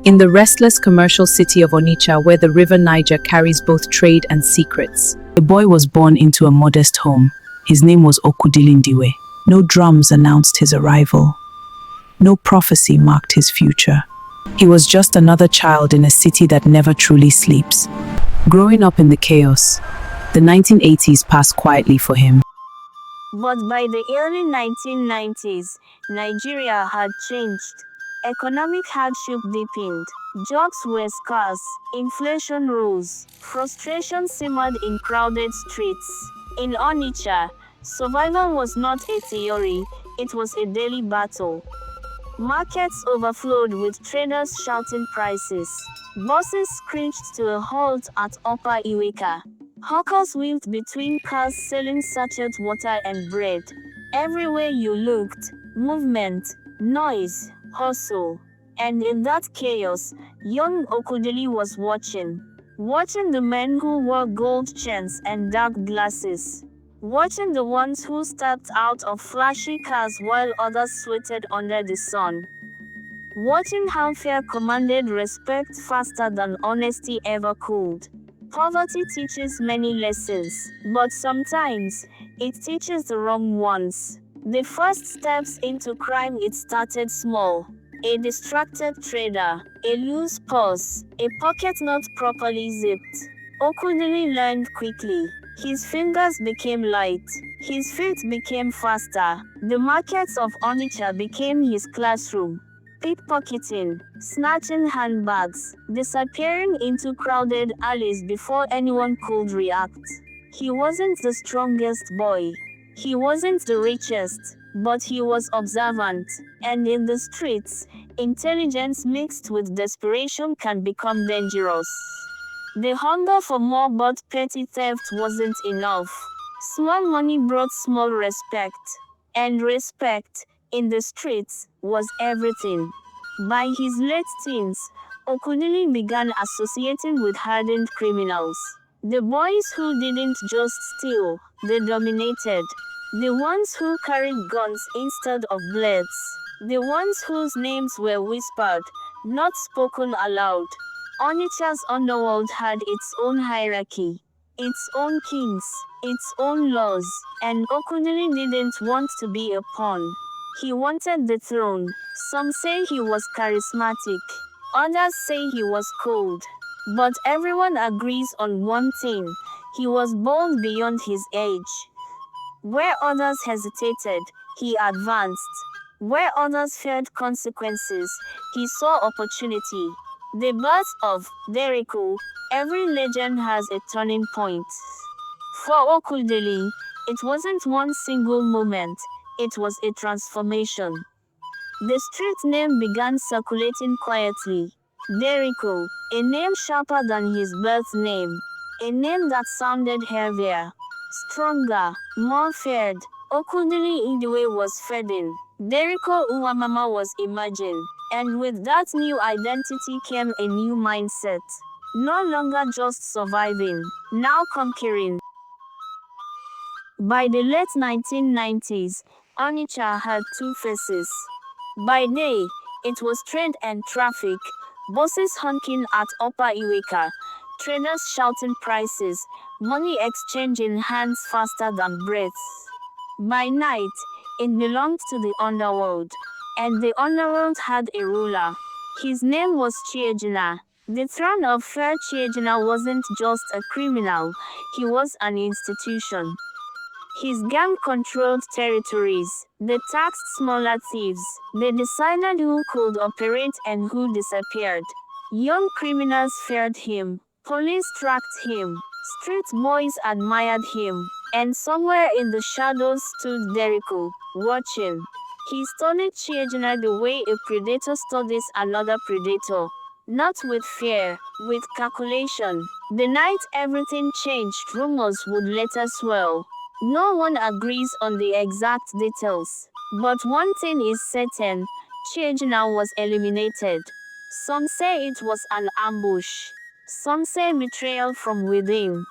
in the restless commercial city of Onitsha, where the river Niger carries both trade and secrets. The boy was born into a modest home. His name was Okwudili Ndịwe. No drums announced his arrival. No prophecy marked his future. He was just another child in a city that never truly sleeps. Growing up in the chaos, the 1980s passed quietly for him. But by the early 1990s, Nigeria had changed. Economic hardship deepened. Jobs were scarce. Inflation rose. Frustration simmered in crowded streets. In Onitsha, survival was not a theory, it was a daily battle. Markets overflowed with traders shouting prices. Buses screeched to a halt at Upper Iweka. Hawkers weaved between cars selling sachet water and bread. Everywhere you looked, movement, noise, hustle. And in that chaos, young Okwudili was watching. Watching the men who wore gold chains and dark glasses. Watching the ones who stepped out of flashy cars while others sweated under the sun. Watching how fear commanded respect faster than honesty ever could. Poverty teaches many lessons, but sometimes it teaches the wrong ones. The first steps into crime, it started small. A distracted trader, a loose purse, a pocket not properly zipped. Okwudili learned quickly. His fingers became light. His feet became faster. The markets of Onitsha became his classroom. Pickpocketing, snatching handbags, disappearing into crowded alleys before anyone could react. He wasn't the strongest boy. He wasn't the richest, but he was observant. And in the streets, intelligence mixed with desperation can become dangerous. The hunger for more, but petty theft wasn't enough. Small money brought small respect. And respect, in the streets, was everything. By his late teens, Okwudili began associating with hardened criminals. The boys who didn't just steal, they dominated. The ones who carried guns instead of blades. The ones whose names were whispered, not spoken aloud. Onitsha's underworld had its own hierarchy, its own kings, its own laws, and Okwudili didn't want to be a pawn. He wanted the throne. Some say he was charismatic, others say he was cold. But everyone agrees on one thing: he was bold beyond his age. Where others hesitated, he advanced. Where others feared consequences, he saw opportunity. The birth of Derico, every legend has a turning point. For Okwudili, it wasn't one single moment, it was a transformation. The street name began circulating quietly. Derico, a name sharper than his birth name, a name that sounded heavier, stronger, more feared. Okwudili Ndịwe was fading. Derico Nwamama was emerging. And with that new identity came a new mindset. No longer just surviving, now conquering. By the late 1990s, Onitsha had two faces. By day, it was trade and traffic, buses honking at Upper Iweka, traders shouting prices, money exchanging hands faster than breath. By night, it belonged to the underworld. And the underworld had a ruler. His name was Chiejina. The throne of Fair Chiejina wasn't just a criminal, he was an institution. His gang controlled territories. They taxed smaller thieves. They decided who could operate and who disappeared. Young criminals feared him. Police tracked him. Street boys admired him. And somewhere in the shadows stood Derico, watching. He studied Chiejina the way a predator studies another predator. Not with fear, with calculation. The night everything changed, rumors would later swell. No one agrees on the exact details. But one thing is certain, Chiejina was eliminated. Some say it was an ambush. Some say betrayal from within.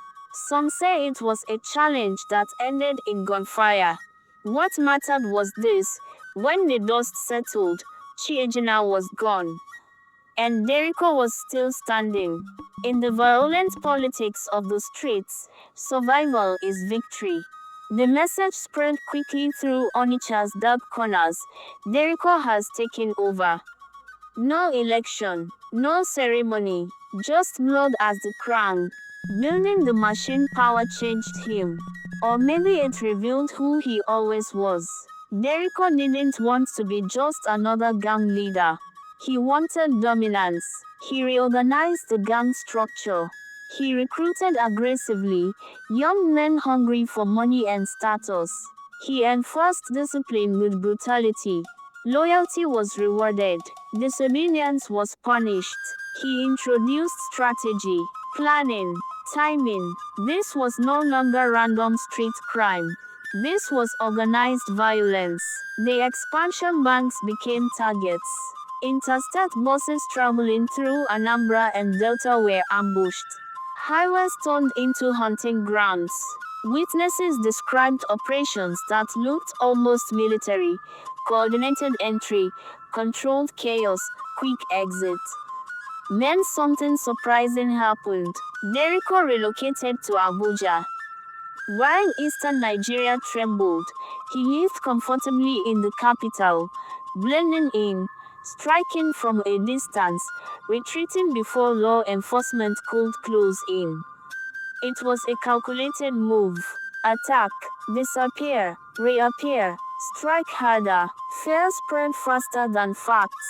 Some say it was a challenge that ended in gunfire. What mattered was this: when the dust settled, Chiejina was gone. and Derico was still standing. In the violent politics of the streets, survival is victory. The message spread quickly through Onitsha's dark corners. Derico has taken over. No election, no ceremony, just blood as the crown. Building the machine power changed him. Or maybe it revealed who he always was. Derico didn't want to be just another gang leader. He wanted dominance. He reorganized the gang structure. He recruited aggressively, young men hungry for money and status. He enforced discipline with brutality. Loyalty was rewarded. Disobedience was punished. He introduced strategy, planning, timing. This was no longer random street crime. This was organized violence. The expansion banks became targets. Interstate buses traveling through Anambra and Delta were ambushed. Highways turned into hunting grounds. Witnesses described operations that looked almost military: coordinated entry, controlled chaos, quick exit. Then something surprising happened. Derico relocated to Abuja. While eastern Nigeria trembled, he lived comfortably in the capital, blending in, striking from a distance, retreating before law enforcement could close in. It was a calculated move. Attack, disappear, reappear, strike harder. Fear spread faster than facts.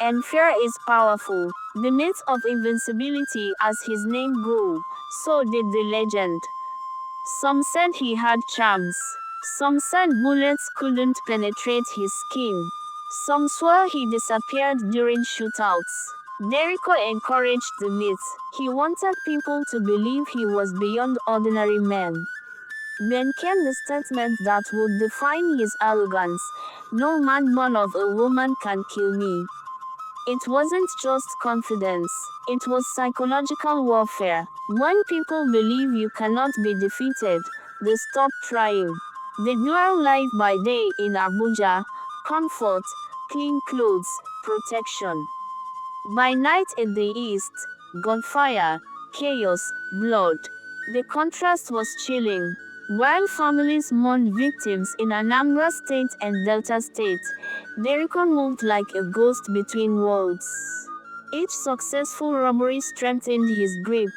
And fear is powerful. The myth of invincibility as his name grew, so did the legend. Some said he had charms. Some said bullets couldn't penetrate his skin. Some swore he disappeared during shootouts. Derico encouraged the myth. He wanted people to believe he was beyond ordinary men. Then came the statement that would define his arrogance: "No man born of a woman can kill me." It wasn't just confidence, it was psychological warfare. When people believe you cannot be defeated, they stop trying. The dual life by day in Abuja: comfort, clean clothes, protection. By night in the east: gunfire, chaos, blood. The contrast was chilling. While families mourned victims in Anambra State and Delta State, Derico moved like a ghost between worlds. Each successful robbery strengthened his grip.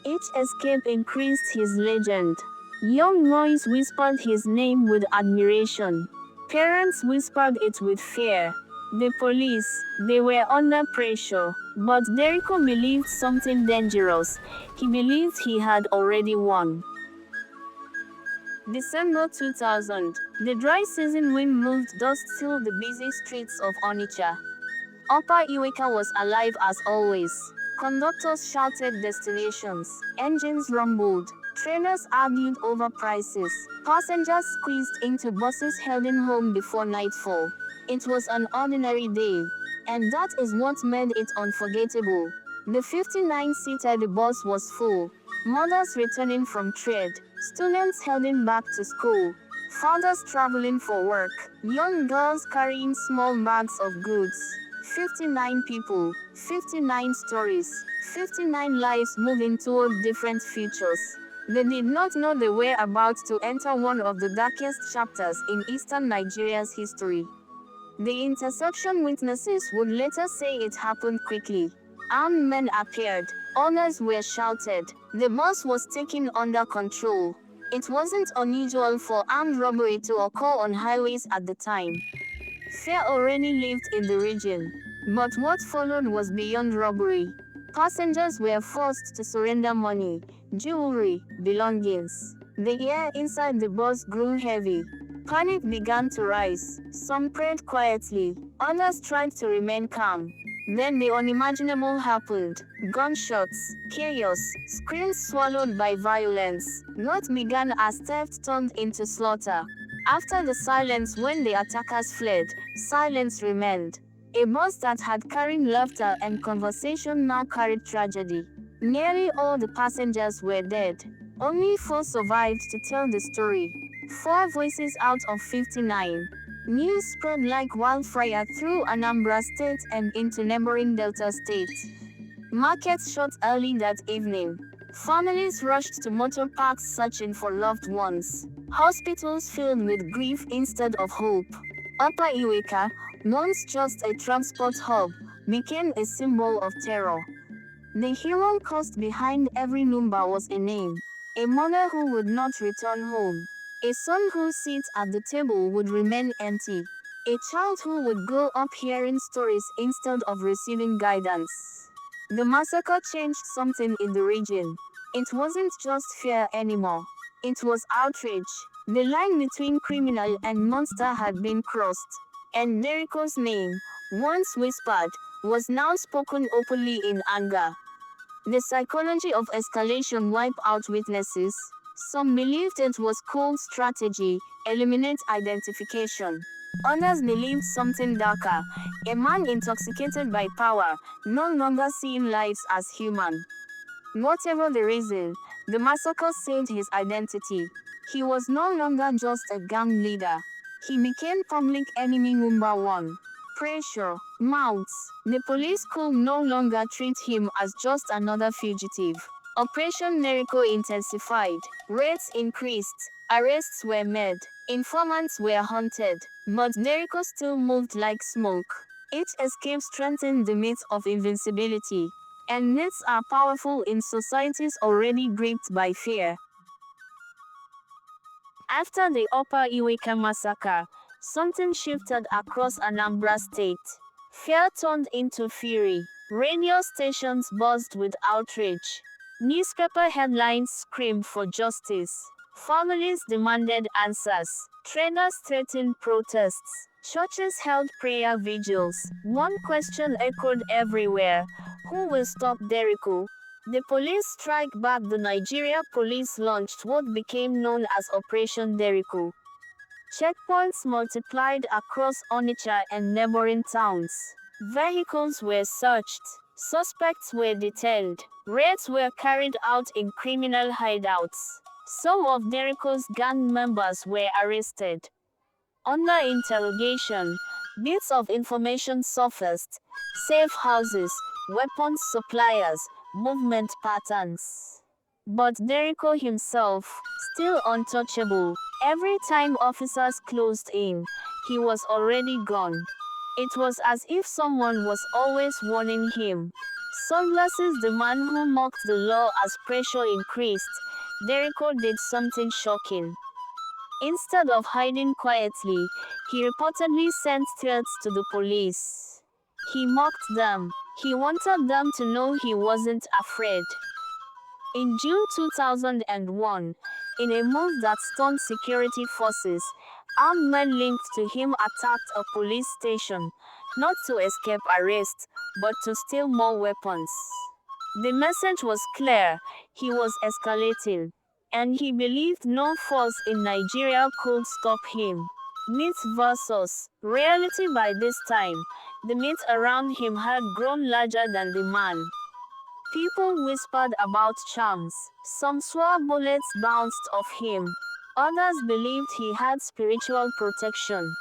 Each escape increased his legend. Young boys whispered his name with admiration. Parents whispered it with fear. The police, they were under pressure. But Derico believed something dangerous. He believed he had already won. December 2000. The dry season wind moved dust through the busy streets of Onitsha. Upper Iweka was alive as always. Conductors shouted destinations. Engines rumbled. Trainers argued over prices. Passengers squeezed into buses heading home before nightfall. It was an ordinary day. And that is what made it unforgettable. The 59-seater bus was full. Mothers returning from trade, students heading back to school, fathers traveling for work, young girls carrying small bags of goods. 59 people, 59 stories, 59 lives moving toward different futures. They did not know they were about to enter one of the darkest chapters in eastern Nigeria's history. The interception witnesses would later say it happened quickly. Armed men appeared. Orders were shouted. The bus was taken under control. It wasn't unusual for armed robbery to occur on highways at the time. Fear already lived in the region. But what followed was beyond robbery. Passengers were forced to surrender money, jewelry, belongings. The air inside the bus grew heavy. Panic began to rise. Some prayed quietly. Others tried to remain calm. Then the unimaginable happened. Gunshots, chaos, screams swallowed by violence. What began as theft turned into slaughter. After the silence when the attackers fled, silence remained. A bus that had carried laughter and conversation now carried tragedy. Nearly all the passengers were dead. Only 4 survived to tell the story. 4 voices out of 59. News spread like wildfire through Anambra State and into neighboring Delta states. Markets shut early that evening. Families rushed to motor parks searching for loved ones. Hospitals filled with grief instead of hope. Upper Iweka, once just a transport hub, became a symbol of terror. The human cost behind every number was a name. A mother who would not return home. A son whose seat at the table would remain empty. A child who would grow up hearing stories instead of receiving guidance. The massacre changed something in the region. It wasn't just fear anymore. It was outrage. The line between criminal and monster had been crossed. And Derico's name, once whispered, was now spoken openly in anger. The psychology of escalation wiped out witnesses. Some believed it was cold strategy, eliminate identification. Others believed something darker, a man intoxicated by power, no longer seeing lives as human. Whatever the reason, the massacre saved his identity. He was no longer just a gang leader. He became public enemy number one. Pressure mounts. The police could no longer treat him as just another fugitive. Operation Derico intensified. Raids increased. Arrests were made. Informants were hunted. But Derico still moved like smoke. Each escape strengthened the myth of invincibility. And myths are powerful in societies already gripped by fear. After the Upper Iweka massacre, something shifted across Anambra State. Fear turned into fury. Radio stations buzzed with outrage. Newspaper headlines screamed for justice. Families demanded answers. Traders threatened protests. Churches held prayer vigils. One question echoed everywhere: who will stop Derico? The police strike back. The Nigeria police launched what became known as Operation Derico. Checkpoints multiplied across Onitsha and neighboring towns. Vehicles were searched. Suspects were detained. Raids were carried out in criminal hideouts. Some of Derico's gang members were arrested. Under interrogation, bits of information surfaced: safe houses, weapons suppliers, movement patterns. But Derico himself, still untouchable. Every time officers closed in, he was already gone. It was as if someone was always warning him. Sunglasses, the man who mocked the law as pressure increased, Derico did something shocking. Instead of hiding quietly, he reportedly sent threats to the police. He mocked them. He wanted them to know he wasn't afraid. In June 2001, in a move that stunned security forces, armed men linked to him attacked a police station, not to escape arrest, but to steal more weapons. The message was clear: he was escalating, and he believed no force in Nigeria could stop him. Myth versus reality. By this time, the myth around him had grown larger than the man. People whispered about charms. Some swore bullets bounced off him. Others believed he had spiritual protection.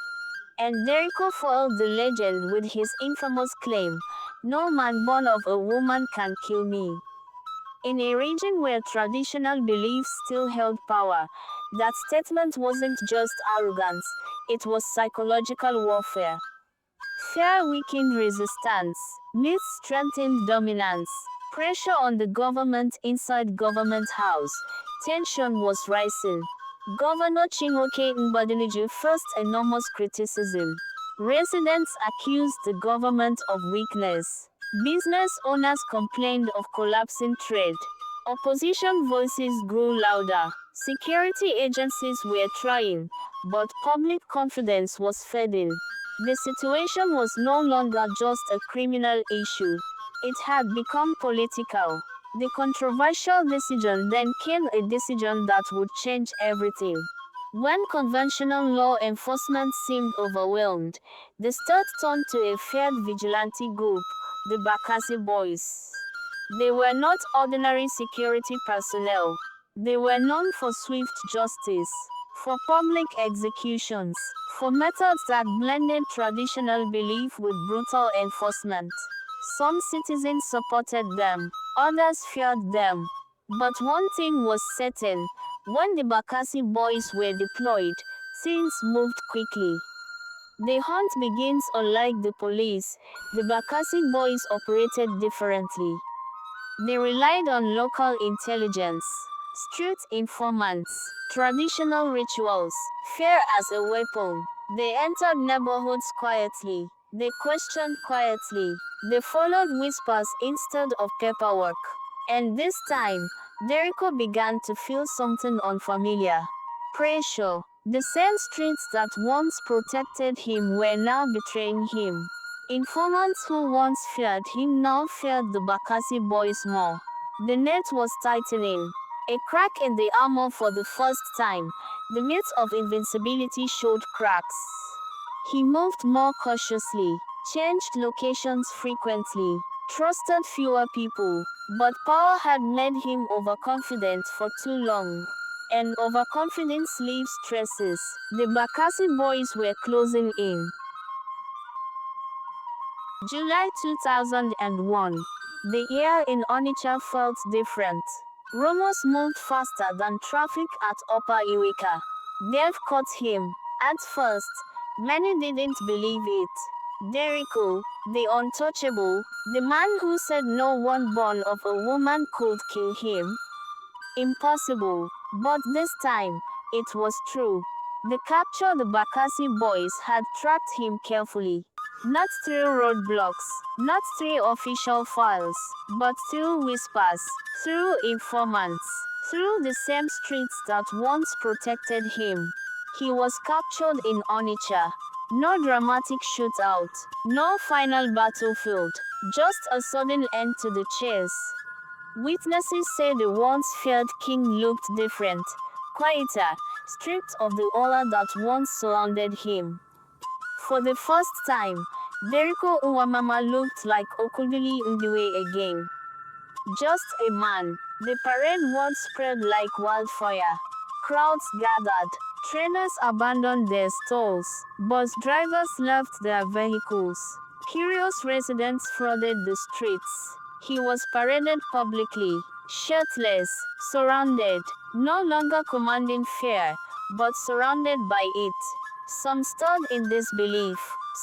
And Derico foiled the legend with his infamous claim: "No man born of a woman can kill me." In a region where traditional beliefs still held power, that statement wasn't just arrogance, it was psychological warfare. Fear weakened resistance. Myths strengthened dominance. Pressure on the government. Inside Government House, tension was rising. Governor Chinwoke Mbadiniju faced enormous criticism. Residents accused the government of weakness. Business owners complained of collapsing trade. Opposition voices grew louder. Security agencies were trying, but public confidence was fading. The situation was no longer just a criminal issue. It had become political. The controversial decision then came, a decision that would change everything. When conventional law enforcement seemed overwhelmed, the state turned to a feared vigilante group, the Bakasi boys. They were not ordinary security personnel. They were known for swift justice, for public executions, for methods that blended traditional belief with brutal enforcement. Some citizens supported them, others feared them. But one thing was certain: when the Bakasi boys were deployed, things moved quickly. The hunt begins. Unlike the police, the Bakasi boys operated differently. They relied on local intelligence, street informants, traditional rituals, fear as a weapon. They entered neighborhoods quietly. They questioned quietly. They followed whispers instead of paperwork. And this time, Derico began to feel something unfamiliar. Pressure. The same streets that once protected him were now betraying him. Informants who once feared him now feared the Bakasi boys more. The net was tightening. A crack in the armor for the first time. The myth of invincibility showed cracks. He moved more cautiously, changed locations frequently, trusted fewer people, but power had made him overconfident for too long. And overconfidence leaves traces. The Bakasi boys were closing in. July 2001. The air in Onitsha felt different. Rumors moved faster than traffic at Upper Iwika. They've caught him. At first, many didn't believe it. Derico, the untouchable, the man who said no one born of a woman could kill him. Impossible. But this time, it was true. The capture the Bakasi boys had tracked him carefully. Not through roadblocks, not through official files, but through whispers, through informants, through the same streets that once protected him. He was captured in Onitsha. No dramatic shootout, no final battlefield, just a sudden end to the chase. Witnesses say the once feared king looked different, quieter, stripped of the aura that once surrounded him. For the first time, Derico Nwamama looked like Okwudili Ndịwe again. Just a man. The parade was spread like wildfire. Crowds gathered. Trainers abandoned their stalls. Bus drivers left their vehicles. Curious residents flooded the streets. He was paraded publicly, shirtless, surrounded, no longer commanding fear, but surrounded by it. Some stood in disbelief,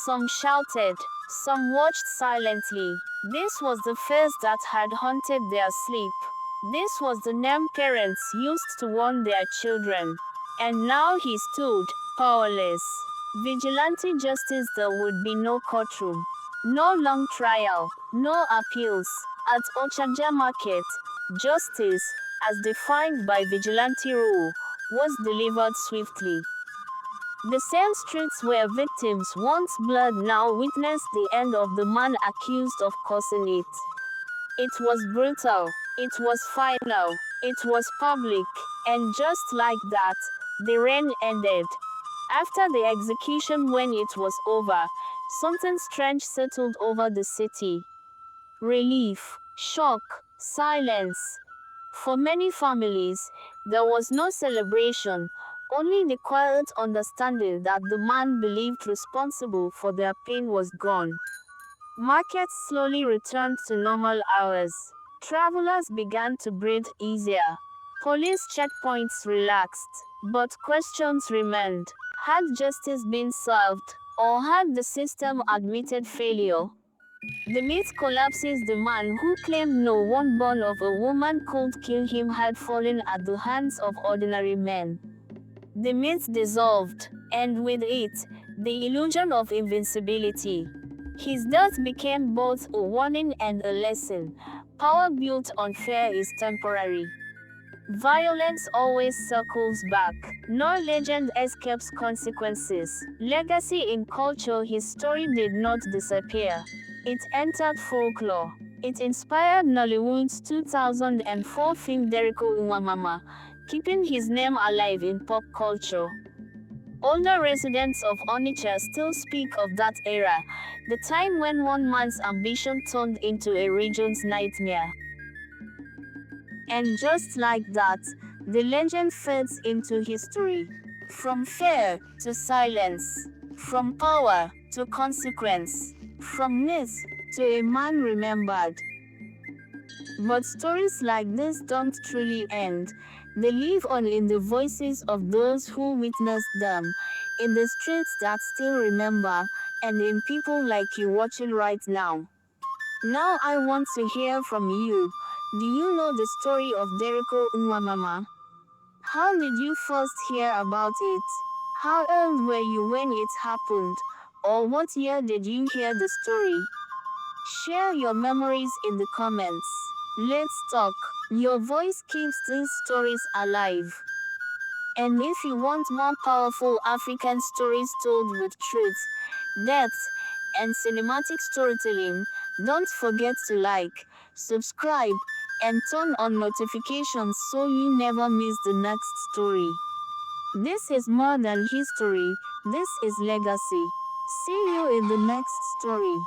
some shouted, some watched silently. This was the face that had haunted their sleep. This was the name parents used to warn their children. And now he stood, powerless. Vigilante justice. There would be no courtroom, no long trial, no appeals. At Ochaja Market, justice, as defined by vigilante rule, was delivered swiftly. The same streets where victims once bled now witnessed the end of the man accused of causing it. It was brutal, it was final, it was public, and just like that, the reign ended. After the execution, when it was over, something strange settled over the city. Relief, shock, silence. For many families, there was no celebration, only the quiet understanding that the man believed responsible for their pain was gone. Markets slowly returned to normal hours. Travelers began to breathe easier. Police checkpoints relaxed, but questions remained. Had justice been served, or had the system admitted failure? The myth collapses. The man who claimed no one born of a woman could kill him had fallen at the hands of ordinary men. The myth dissolved, and with it, the illusion of invincibility. His death became both a warning and a lesson. Power built on fear is temporary. Violence always circles back. No legend escapes consequences. Legacy in culture. His story did not disappear. It entered folklore. It inspired Nollywood's 2004 film Derico Nwamama, keeping his name alive in pop culture. Older residents of Onitsha still speak of that era, the time when one man's ambition turned into a region's nightmare. And just like that, the legend fades into history. From fear to silence, from power to consequence, from myth to a man remembered. But stories like this don't truly end. They live on in the voices of those who witnessed them, in the streets that still remember, and in people like you watching right now. Now I want to hear from you. Do you know the story of Derico Nwamama? How did you first hear about it? How old were you when it happened? Or what year did you hear the story? Share your memories in the comments. Let's talk. Your voice keeps these stories alive. And if you want more powerful African stories told with truth, depth, and cinematic storytelling, don't forget to like, subscribe, and turn on notifications so you never miss the next story. This is more than history, this is legacy. See you in the next story.